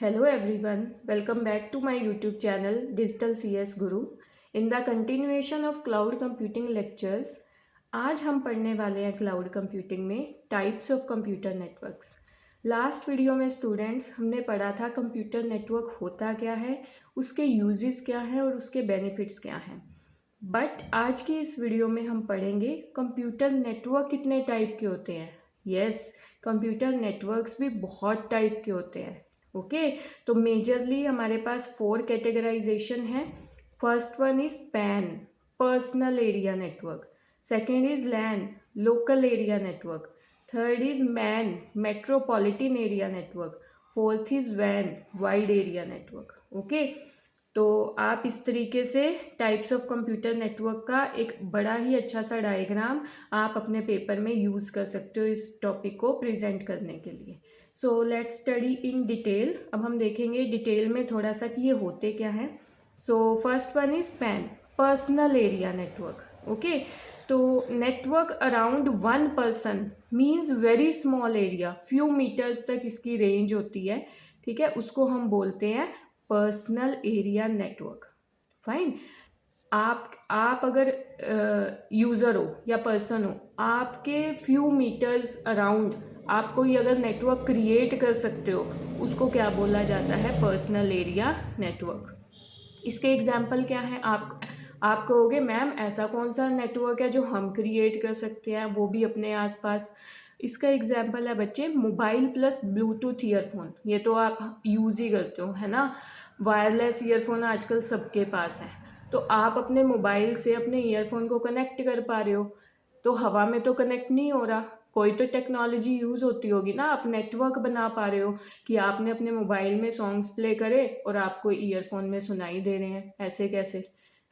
Hello everyone, welcome back to my YouTube channel Digital CS Guru. In the continuation of cloud computing lectures, आज हम पढ़ने वाले हैं cloud computing में types of computer networks. Last video में students हमने पढ़ा था कंप्यूटर नेटवर्क होता क्या है, उसके यूजेस क्या हैं और उसके बेनिफिट्स क्या हैं। बट आज की इस वीडियो में हम पढ़ेंगे कंप्यूटर नेटवर्क कितने टाइप के होते हैं। यस, कंप्यूटर नेटवर्क्स भी बहुत टाइप के होते हैं। ओके, तो मेजरली हमारे पास 4 कैटेगराइजेशन है। First one is PAN, personal area network. Second is LAN, local area network. Third is MAN, metropolitan area network. Fourth is वैन, वाइड एरिया नेटवर्क। ओके, तो आप इस तरीके से टाइप्स ऑफ कंप्यूटर नेटवर्क का एक बड़ा ही अच्छा सा डायग्राम आप अपने पेपर में यूज़ कर सकते हो इस टॉपिक को प्रेजेंट करने के लिए। So let's study in detail. अब हम देखेंगे डिटेल में थोड़ा सा कि ये होते क्या हैं। So first one is PAN, personal area network. Okay, तो network around one person means very small area, few metres तक इसकी रेंज होती है। ठीक है, उसको हम बोलते हैं पर्सनल एरिया नेटवर्क। फाइन, आप अगर यूज़र हो या पर्सन हो, आपके फ्यू मीटर्स अराउंड आप कोई अगर नेटवर्क क्रिएट कर सकते हो, उसको क्या बोला जाता है? Personal area network. इसके एग्जाम्पल क्या है? आप कहोगे मैम ऐसा कौन सा नेटवर्क है जो हम क्रिएट कर सकते हैं, वो भी अपने आसपास। इसका एग्जाम्पल है बच्चे मोबाइल प्लस ब्लूटूथ ईयरफोन। ये तो आप यूज़ ही करते हो, है ना। वायरलेस ईयरफोन आजकल सबके पास है, तो आप अपने मोबाइल से अपने ईयरफोन को कनेक्ट कर पा रहे हो, तो हवा में तो कनेक्ट नहीं हो रहा, कोई तो टेक्नोलॉजी यूज़ होती होगी ना। आप नेटवर्क बना पा रहे हो कि आपने अपने मोबाइल में सॉन्ग्स प्ले करे और आपको ईयरफोन में सुनाई दे रहे हैं। ऐसे कैसे,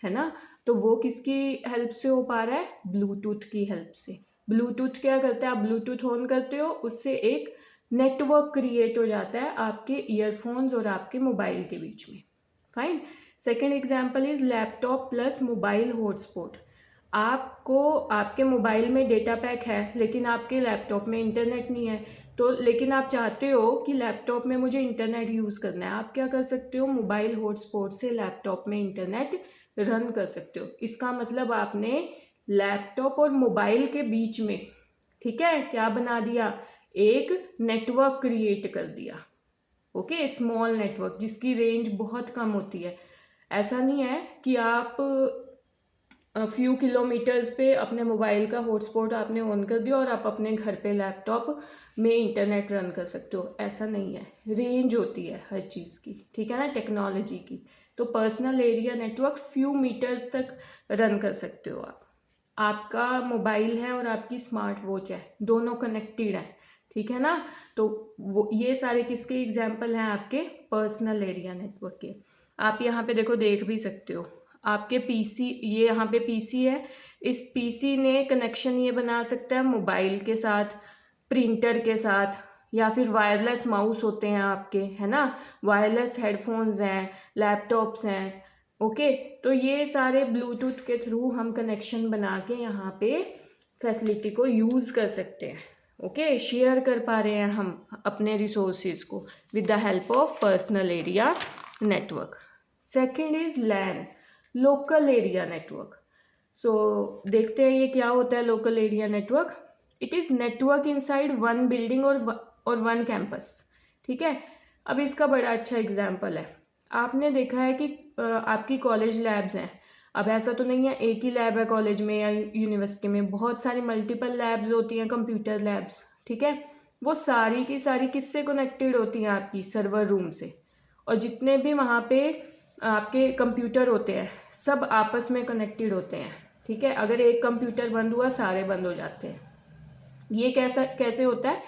है ना। तो वो किसकी हेल्प से हो पा रहा है? ब्लूटूथ की हेल्प से। ब्लूटूथ क्या करता है? आप ब्लूटूथ ऑन करते हो, उससे एक नेटवर्क क्रिएट हो जाता है आपके ईयरफोन्स और आपके मोबाइल के बीच में। Fine. Second example is laptop plus mobile hotspot. आपको आपके मोबाइल में डेटा पैक है लेकिन आपके लैपटॉप में इंटरनेट नहीं है, तो लेकिन आप चाहते हो कि लैपटॉप में मुझे इंटरनेट यूज़ करना है। आप क्या कर सकते हो? मोबाइल हॉटस्पॉट से लैपटॉप में इंटरनेट रन कर सकते हो। इसका मतलब आपने लैपटॉप और मोबाइल के बीच में, ठीक है, क्या बना दिया? एक नेटवर्क क्रिएट कर दिया। ओके, स्मॉल नेटवर्क जिसकी रेंज बहुत कम होती है। ऐसा नहीं है कि आप फ्यू किलोमीटर्स पे अपने मोबाइल का हॉटस्पॉट आपने ऑन कर दिया और आप अपने घर पे लैपटॉप में इंटरनेट रन कर सकते हो। ऐसा नहीं है, रेंज होती है हर चीज़ की, ठीक है ना, टेक्नोलॉजी की। तो personal area network few metres तक रन कर सकते हो आप। आपका मोबाइल है और आपकी स्मार्ट वॉच है, दोनों कनेक्टेड हैं, ठीक है ना। तो वो ये सारे किसके एग्जाम्पल हैं? आपके पर्सनल एरिया नेटवर्क के। आप यहाँ पे देखो, देख भी सकते हो आपके पीसी, ये यहाँ पे पीसी है, इस पीसी ने कनेक्शन ये बना सकता है मोबाइल के साथ, प्रिंटर के साथ, या फिर वायरलेस माउस होते हैं आपके, है ना, वायरलेस हेडफोन्स हैं, लैपटॉप्स हैं। ओके, तो ये सारे ब्लूटूथ के थ्रू हम कनेक्शन बना के यहाँ पे फैसिलिटी को यूज़ कर सकते हैं। ओके, शेयर कर पा रहे हैं हम अपने रिसोर्सेज को with the help of personal area network. Second is LAN, local area network. So देखते हैं ये क्या होता है local area network. It is network inside one building और वन कैंपस। ठीक है, अब इसका बड़ा अच्छा एग्जाम्पल है। आपने देखा है कि आपकी कॉलेज लैब्स हैं। अब ऐसा तो नहीं है एक ही लैब है कॉलेज में या यूनिवर्सिटी में, बहुत सारी मल्टीपल लैब्स होती हैं, कंप्यूटर लैब्स। ठीक है, वो सारी की सारी किससे कनेक्टेड होती हैं? आपकी सर्वर रूम से। और जितने भी वहाँ पे आपके कंप्यूटर होते हैं सब आपस में कनेक्टेड होते हैं। ठीक है, अगर एक कंप्यूटर बंद हुआ सारे बंद हो जाते हैं। ये कैसे होता है?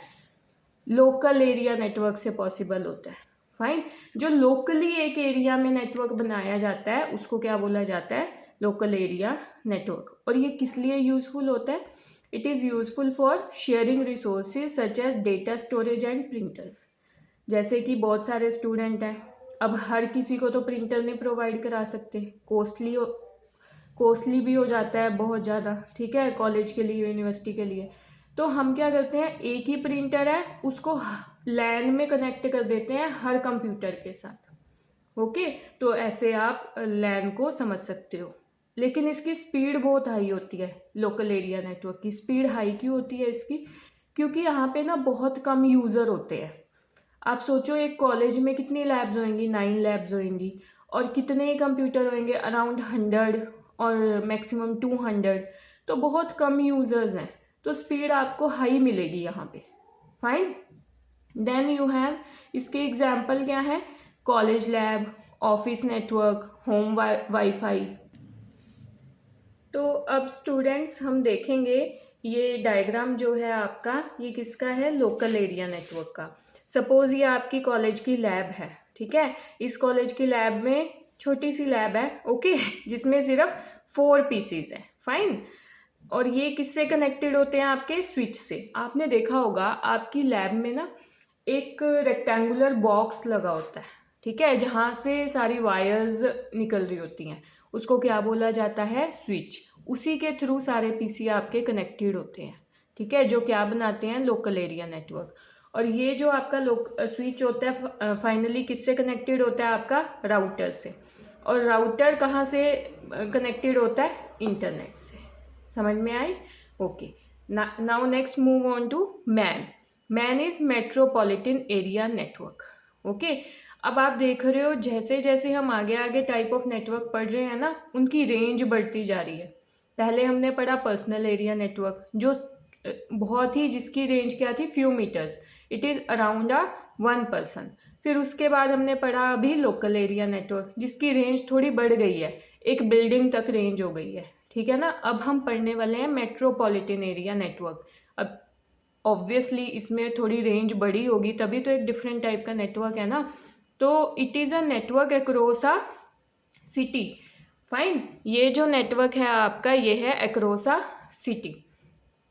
लोकल एरिया नेटवर्क से पॉसिबल होता है। फाइन, जो लोकली एक एरिया में नेटवर्क बनाया जाता है उसको क्या बोला जाता है? Local area network. और ये किस लिए यूजफुल होता है? It is useful for sharing resources such as data storage and printers. जैसे कि बहुत सारे स्टूडेंट हैं, अब हर किसी को तो प्रिंटर नहीं प्रोवाइड करा सकते, कॉस्टली भी हो जाता है बहुत ज़्यादा। ठीक है, कॉलेज के लिए, यूनिवर्सिटी के लिए। तो हम क्या करते हैं, एक ही प्रिंटर है उसको लैन में कनेक्ट कर देते हैं हर कंप्यूटर के साथ। ओके, तो ऐसे आप लैन को समझ सकते हो। लेकिन इसकी स्पीड बहुत हाई होती है, लोकल एरिया नेटवर्क की स्पीड हाई क्यों होती है इसकी? क्योंकि यहाँ पे ना बहुत कम यूज़र होते हैं। आप सोचो एक कॉलेज में कितनी लैब्स होंगी, 9 लैब्स होंगी, और कितने कंप्यूटर होंगे, अराउंड 100 और मैक्सिमम 200। तो बहुत कम यूज़र्स हैं, तो स्पीड आपको हाई मिलेगी यहाँ पे। फाइन। देन यू हैव, इसके एग्जाम्पल क्या है, college lab, office network, home wifi. तो अब स्टूडेंट्स हम देखेंगे, ये डायग्राम जो है आपका, ये किसका है, लोकल एरिया नेटवर्क का। सपोज़ ये आपकी कॉलेज की लैब है, ठीक है। इस कॉलेज की लैब में छोटी सी लैब है, ओके, जिसमें सिर्फ 4 पीसीज हैं। फाइन। और ये किससे कनेक्टेड होते हैं, आपके स्विच से। आपने देखा होगा आपकी लैब में ना एक रेक्टेंगुलर बॉक्स लगा होता है, ठीक है, जहाँ से सारी वायर्स निकल रही होती हैं, उसको क्या बोला जाता है, स्विच। उसी के थ्रू सारे पीसी आपके कनेक्टेड होते हैं, ठीक है, जो क्या बनाते हैं, लोकल एरिया नेटवर्क। और ये जो आपका स्विच होता है फाइनली किससे कनेक्टेड होता है, आपका राउटर से। और राउटर कहाँ से कनेक्टेड होता है, इंटरनेट से। समझ में आई? Okay, now next move on to MAN. MAN is metropolitan area network. Okay, अब आप देख रहे हो जैसे जैसे हम आगे आगे टाइप ऑफ नेटवर्क पढ़ रहे हैं ना, उनकी रेंज बढ़ती जा रही है। पहले हमने पढ़ा पर्सनल एरिया नेटवर्क, जो बहुत ही, जिसकी रेंज क्या थी, few metres, it is around 1 person. फिर उसके बाद हमने पढ़ा अभी लोकल एरिया नेटवर्क, जिसकी रेंज थोड़ी बढ़ गई है, एक बिल्डिंग तक रेंज हो गई है, ठीक है ना। अब हम पढ़ने वाले हैं मेट्रोपॉलिटन एरिया नेटवर्क। अब ऑब्वियसली इसमें थोड़ी रेंज बड़ी होगी, तभी तो एक डिफरेंट टाइप का नेटवर्क है ना। तो it is a network across a city. Fine, ये जो नेटवर्क है आपका, ये है अक्रॉस अ सिटी।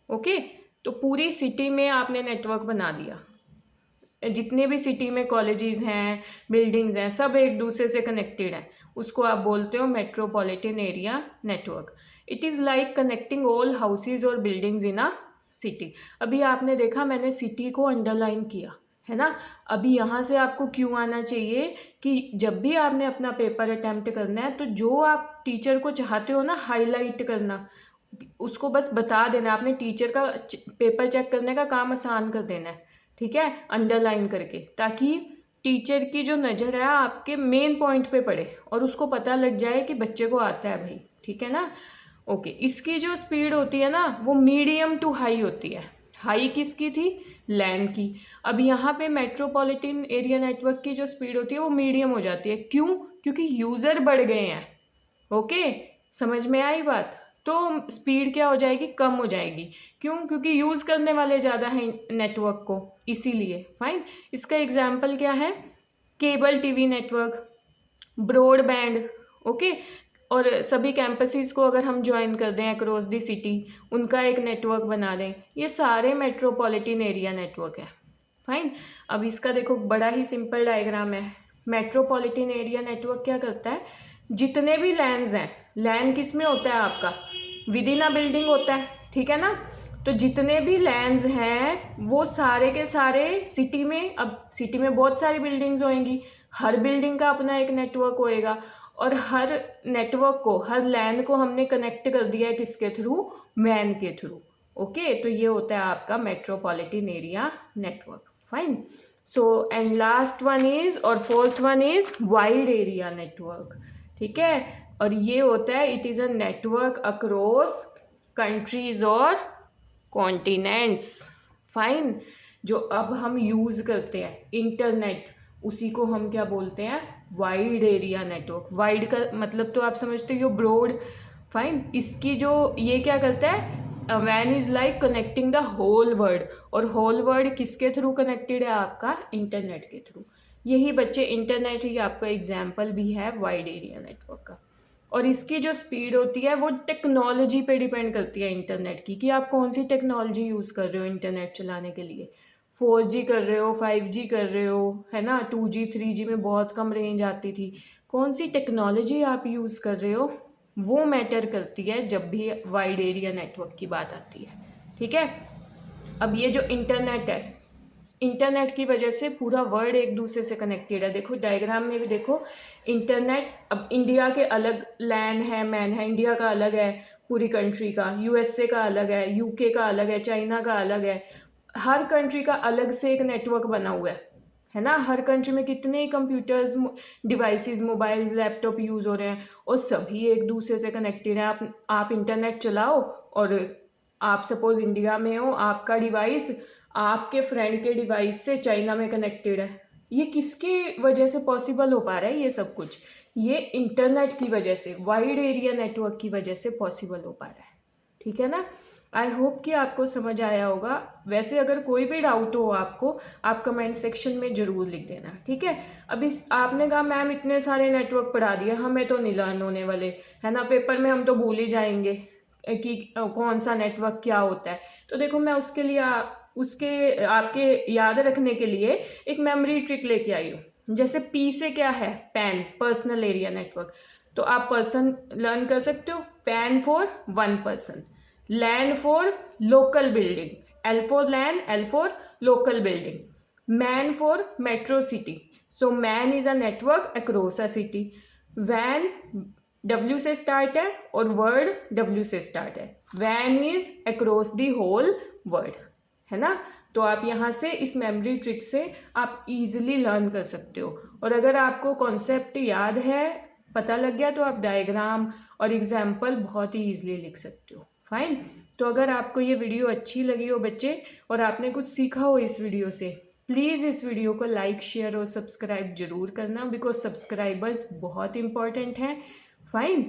ओके, तो पूरी सिटी में आपने नेटवर्क बना दिया। जितने भी सिटी में कॉलेजेस हैं, बिल्डिंग्स हैं, सब एक दूसरे से कनेक्टेड हैं, उसको आप बोलते हो metropolitan area network. It is like connecting all houses और बिल्डिंग्स इन अ सिटी। अभी आपने देखा मैंने सिटी को अंडरलाइन किया है ना। अभी यहाँ से आपको क्यों आना चाहिए कि जब भी आपने अपना पेपर अटैम्प्ट करना है, तो जो आप टीचर को चाहते हो ना हाईलाइट करना, उसको बस बता देना, आपने टीचर का पेपर चेक करने का काम आसान कर देना है, ठीक है, अंडरलाइन करके, ताकि टीचर की जो नज़र है आपके मेन पॉइंट पे पड़े और उसको पता लग जाए कि बच्चे को आता है भाई, ठीक है ना। ओके, इसकी जो स्पीड होती है ना, वो मीडियम टू हाई होती है। हाई किसकी थी, लैन की। अब यहाँ पे मेट्रोपॉलिटन एरिया नेटवर्क की जो स्पीड होती है वो मीडियम हो जाती है। क्यों? क्योंकि यूज़र बढ़ गए हैं। ओके, समझ में आई बात? तो स्पीड क्या हो जाएगी, कम हो जाएगी। क्यों? क्योंकि यूज़ करने वाले ज़्यादा हैं नेटवर्क को, इसीलिए। फाइन, इसका एग्जाम्पल क्या है, cable TV network, broadband. Okay, और सभी कैंपसेस को अगर हम ज्वाइन कर दें अक्रॉस दी सिटी, उनका एक नेटवर्क बना दें, ये सारे मेट्रोपॉलिटन एरिया नेटवर्क है। फाइन, अब इसका देखो बड़ा ही सिंपल डायग्राम है। मेट्रोपॉलिटन एरिया नेटवर्क क्या करता है, जितने भी लैंड्स हैं, लैन किस में होता है आपका, विद इन अ बिल्डिंग होता है, ठीक है ना। तो जितने भी लैंड्स हैं वो सारे के सारे सिटी में, अब सिटी में बहुत सारी बिल्डिंग्स होंगी, हर बिल्डिंग का अपना एक नेटवर्क होएगा, और हर नेटवर्क को, हर लैन को हमने कनेक्ट कर दिया है किसके थ्रू, मैन के थ्रू। ओके, तो ये होता है आपका metropolitan area network. Fine, so and last one is, और fourth one is wide area network, ठीक है। और ये होता है, it is a network across countries और कॉन्टिनेंट्स। फाइन, जो अब हम यूज़ करते हैं इंटरनेट, उसी को हम क्या बोलते हैं, वाइड एरिया नेटवर्क। वाइड का मतलब तो आप समझते हो ब्रॉड। फाइन, इसकी जो ये क्या करता है, वैन is like connecting the whole world, और होल वर्ल्ड किसके थ्रू कनेक्टेड है, आपका इंटरनेट के थ्रू। यही बच्चे, इंटरनेट ही आपका एग्जाम्पल भी है वाइड एरिया नेटवर्क का। और इसकी जो स्पीड होती है वो टेक्नोलॉजी पे डिपेंड करती है इंटरनेट की, कि आप कौन सी टेक्नोलॉजी यूज़ कर रहे हो इंटरनेट चलाने के लिए। 4G कर रहे हो, 5G कर रहे हो, है ना, 2G 3G में बहुत कम रेंज आती थी। कौन सी टेक्नोलॉजी आप यूज़ कर रहे हो वो मैटर करती है जब भी वाइड एरिया नेटवर्क की बात आती है, ठीक है। अब ये जो इंटरनेट है, इंटरनेट की वजह से पूरा वर्ल्ड एक दूसरे से कनेक्टेड है। देखो डायग्राम में भी देखो इंटरनेट, अब इंडिया के अलग लैन है, मैन है, इंडिया का अलग है पूरी कंट्री का, यूएसए का अलग है, यूके का अलग है, चाइना का अलग है, हर कंट्री का अलग से एक नेटवर्क बना हुआ है ना। हर कंट्री में कितने ही computers, devices, mobiles, laptop use हो रहे हैं और सभी एक दूसरे से कनेक्टेड हैं। आप इंटरनेट चलाओ और आप सपोज़ इंडिया में हो, आपका डिवाइस आपके फ्रेंड के डिवाइस से चाइना में कनेक्टेड है। ये किसकी वजह से पॉसिबल हो पा रहा है ये सब कुछ? ये इंटरनेट की वजह से, वाइड एरिया नेटवर्क की वजह से पॉसिबल हो पा रहा है। ठीक है ना। आई होप कि आपको समझ आया होगा। वैसे अगर कोई भी डाउट हो आपको, आप कमेंट सेक्शन में ज़रूर लिख देना, ठीक है। अभी आपने कहा मैम इतने सारे नेटवर्क पढ़ा दिए, हमें तो नहीं लर्न होने वाले, है ना, पेपर में हम तो भूल ही जाएंगे कि कौन सा नेटवर्क क्या होता है। तो देखो मैं उसके लिए उसके आपके याद रखने के लिए एक मेमोरी ट्रिक लेके आई हूँ। जैसे पी से क्या है, पैन, पर्सनल एरिया नेटवर्क, तो आप पर्सन लर्न कर सकते हो। PAN for one person, LAN for local building, L for LAN, L for local building, MAN for metro city, so MAN is a network across a city, वैन W से start है और world W से start है, वैन is across the whole world, है ना। तो आप यहाँ से इस मेमोरी ट्रिक से आप इजीली लर्न कर सकते हो। और अगर आपको कॉन्सेप्ट याद है, पता लग गया, तो आप डायग्राम और एग्जाम्पल बहुत ही ईजिली लिख सकते हो। फाइन। तो अगर आपको ये वीडियो अच्छी लगी हो बच्चे, और आपने कुछ सीखा हो इस वीडियो से, प्लीज़ इस वीडियो को लाइक, शेयर और सब्सक्राइब जरूर करना, बिकॉज सब्सक्राइबर्स बहुत इंपॉर्टेंट हैं। फाइन।